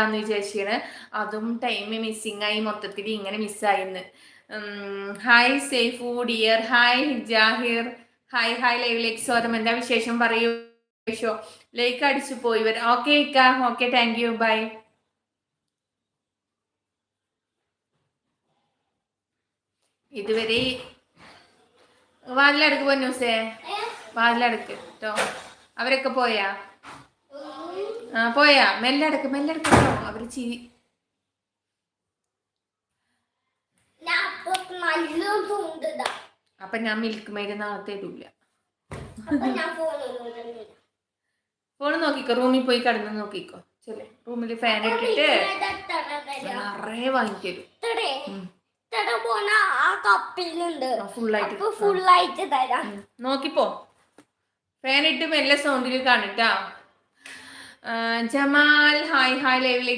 വിചാരിച്ചാണ്. അതും time missing ആയി, മൊത്തത്തിൽ ഇങ്ങനെ മിസ്സായിന്ന്. Hi Sefu dear, hi Jahir, hi hi ലൈവിലേക്ക് സ്വാഗതം. എന്താ വിശേഷം പറയൂ. ലൈക്ക് അടിച്ചു പോയി വരാം. ഓക്കെ ഇക്ക, ഓക്കെ, താങ്ക് യു, ബൈ. ഇതുവരെ വാതിലടക്ക് പൊന്നൂസേ, വാതിലടക്ക് കേട്ടോ. അവരൊക്കെ പോയാ? പോയാ? മെല്ലടക്ക് കേട്ടോ. അവര് അപ്പൊ ഞാൻ മിൽക്ക് മെയ്ഡ് നാളെ തരൂല. ഫോണ് നോക്കിക്കോ, റൂമിൽ പോയി കിടന്ന് നോക്കിക്കോ. ചെല്ലേ, റൂമിൽ ഫാൻ ഇട്ടിട്ട് നിറയെ വാങ്ങിത്തരും. ഫുള്ളായിട്ട് തരാം. നോക്കിപ്പോ, ഫാൻ ഇട്ട് മെല്ലെ സൗണ്ടിൽ കാണിട്ടാ. ജമാൽ ഹായ് ഹായ് ലൈവിലേക്ക്